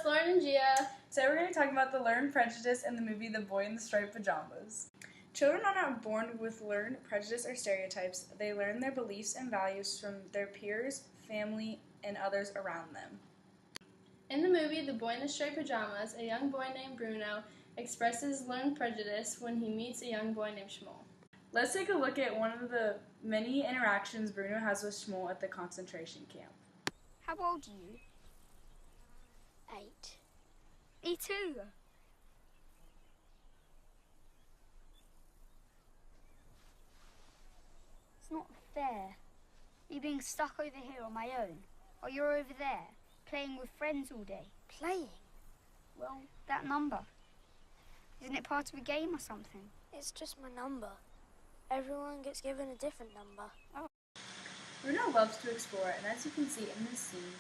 Lauren and Gia. Today we're going to be talking about the learned prejudice in the movie The Boy in the Striped Pajamas. Children are not born with learned prejudice or stereotypes. They learn their beliefs and values from their peers, family, and others around them. In the movie The Boy in the Striped Pajamas, a young boy named Bruno expresses learned prejudice when he meets a young boy named Shmuel. Let's take a look at one of the many interactions Bruno has with Shmuel at the concentration camp. How old are you? 8. Me too. It's not fair. Me being stuck over here on my own, while you're over there, playing with friends all day. Playing? Well, that number. Isn't it part of a game or something? It's just my number. Everyone gets given a different number. Oh. Bruno loves to explore, and as you can see in this scene,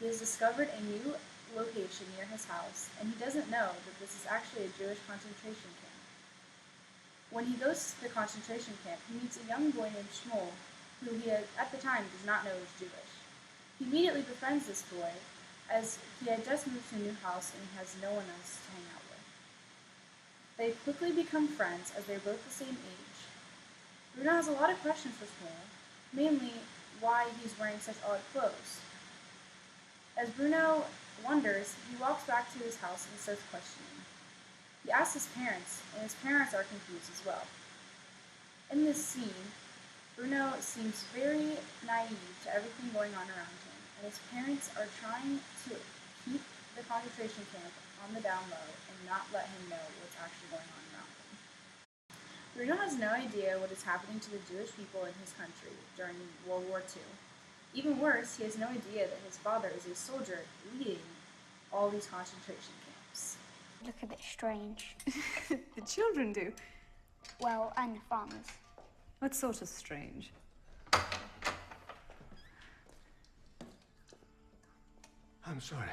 he has discovered a new location near his house, and he doesn't know that this is actually a Jewish concentration camp. When he goes to the concentration camp, he meets a young boy named Shmuel, who he at the time does not know is Jewish. He immediately befriends this boy, as he had just moved to a new house and he has no one else to hang out with. They quickly become friends as they're both the same age. Bruno has a lot of questions for Shmuel, mainly why he's wearing such odd clothes. As Bruno wonders, he walks back to his house and starts questioning. He asks his parents, and his parents are confused as well. In this scene, Bruno seems very naive to everything going on around him, and his parents are trying to keep the concentration camp on the down low and not let him know what's actually going on around him. Bruno has no idea what is happening to the Jewish people in his country during World War II. Even worse, he has no idea that his father is a soldier leading all these concentration camps. Look a bit strange. The children do. Well, and the farmers. What sort of strange? I'm sorry.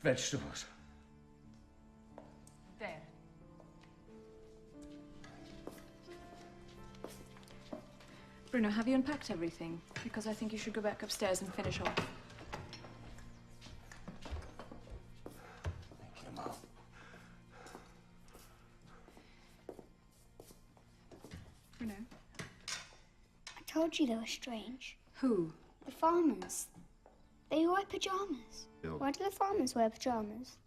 Vegetables. There. Bruno, have you unpacked everything? Because I think you should go back upstairs and finish off. Thank you, Mom. Bruno? I told you they were strange. Who? The farmers. They wear pajamas. Bill. Why do the farmers wear pajamas?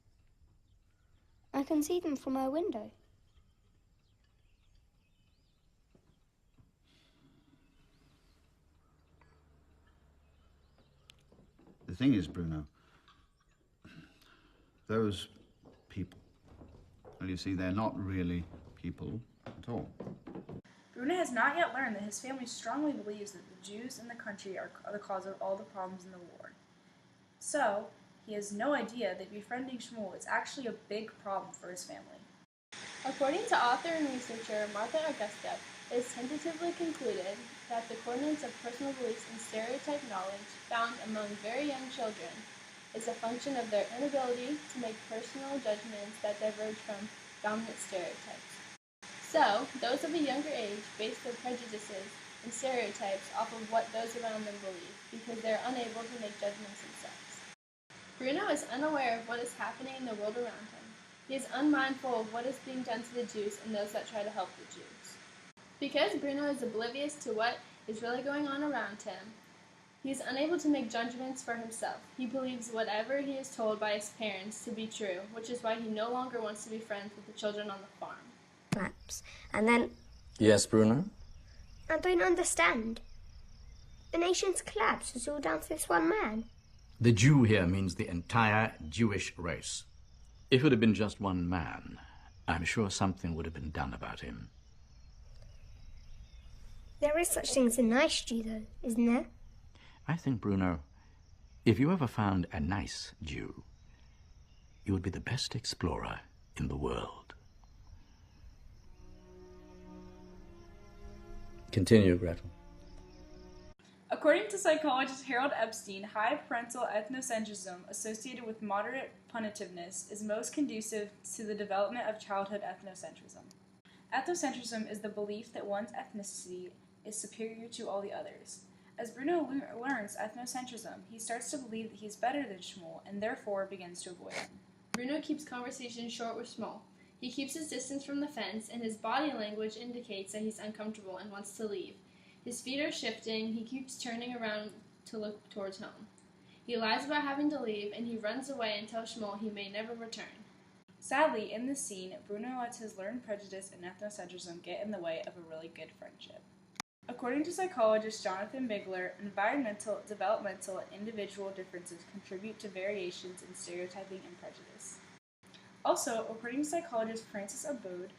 I can see them from my window. The thing is, Bruno, those people, well, you see, they're not really people at all. Bruno has not yet learned that his family strongly believes that the Jews in the country are the cause of all the problems in the war. So, he has no idea that befriending Shmuel is actually a big problem for his family. According to author and researcher Martha Augusta, it is tentatively concluded that the coordinates of personal beliefs and stereotype knowledge found among very young children is a function of their inability to make personal judgments that diverge from dominant stereotypes. So, those of a younger age base their prejudices and stereotypes off of what those around them believe because they are unable to make judgments themselves. Bruno is unaware of what is happening in the world around him. He is unmindful of what is being done to the Jews and those that try to help the Jews. Because Bruno is oblivious to what is really going on around him, he is unable to make judgments for himself. He believes whatever he is told by his parents to be true, which is why he no longer wants to be friends with the children on the farm. Maps. And then... Yes, Bruno? I don't understand. The nation's collapse was all down to this one man. The Jew here means the entire Jewish race. If it had been just one man, I'm sure something would have been done about him. There is such thing as a nice Jew, though, isn't there? I think, Bruno, if you ever found a nice Jew, you would be the best explorer in the world. Continue, Gretel. According to psychologist Harold Epstein, high parental ethnocentrism associated with moderate punitiveness is most conducive to the development of childhood ethnocentrism. Ethnocentrism is the belief that one's ethnicity is superior to all the others. As Bruno learns ethnocentrism, he starts to believe that he is better than Shmuel and therefore begins to avoid him. Bruno keeps conversation short with Shmuel. He keeps his distance from the fence, and his body language indicates that he's uncomfortable and wants to leave. His feet are shifting, he keeps turning around to look towards home. He lies about having to leave, and he runs away and tells Shmuel he may never return. Sadly, in this scene, Bruno lets his learned prejudice and ethnocentrism get in the way of a really good friendship. According to psychologist Jonathan Bigler, environmental, developmental, and individual differences contribute to variations in stereotyping and prejudice. Also, according to psychologist Francis Abode,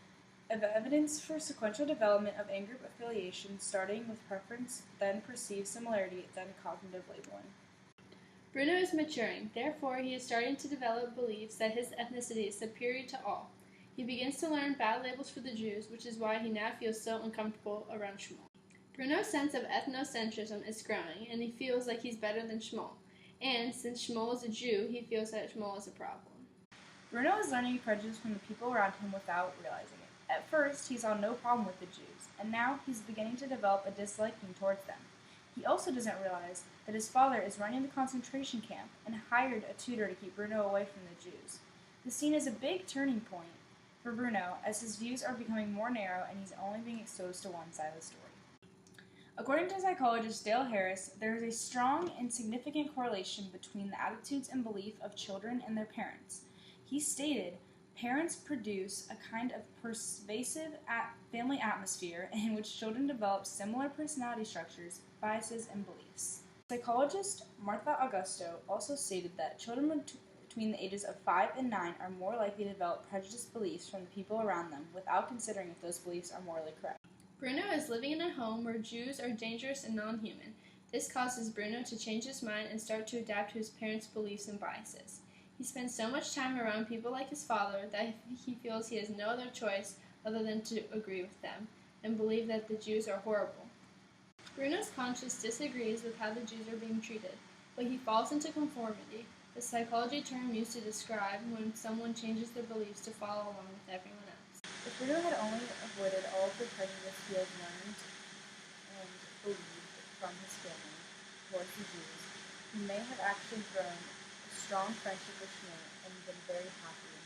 evidence for sequential development of in-group affiliation starting with preference, then perceived similarity, then cognitive labeling. Bruno is maturing, therefore he is starting to develop beliefs that his ethnicity is superior to all. He begins to learn bad labels for the Jews, which is why he now feels so uncomfortable around Shmuel. Bruno's sense of ethnocentrism is growing, and he feels like he's better than Shmuel. And since Shmuel is a Jew, he feels that Shmuel is a problem. Bruno is learning prejudice from the people around him without realizing it. At first, he saw no problem with the Jews, and now he's beginning to develop a disliking towards them. He also doesn't realize that his father is running the concentration camp and hired a tutor to keep Bruno away from the Jews. The scene is a big turning point for Bruno as his views are becoming more narrow and he's only being exposed to one side of the story. According to psychologist Dale Harris, there is a strong and significant correlation between the attitudes and belief of children and their parents. He stated, parents produce a kind of pervasive family atmosphere in which children develop similar personality structures, biases, and beliefs. Psychologist Martha Augusto also stated that children between the ages of 5 and 9 are more likely to develop prejudiced beliefs from the people around them without considering if those beliefs are morally correct. Bruno is living in a home where Jews are dangerous and non-human. This causes Bruno to change his mind and start to adapt to his parents' beliefs and biases. He spends so much time around people like his father that he feels he has no other choice other than to agree with them and believe that the Jews are horrible. Bruno's conscience disagrees with how the Jews are being treated, but he falls into conformity, the psychology term used to describe when someone changes their beliefs to follow along with everyone else. If Bruno had only avoided all of the prejudice he had learned and believed from his family towards the Jews, he may have actually grown a strong friendship with Shmuel and been very happy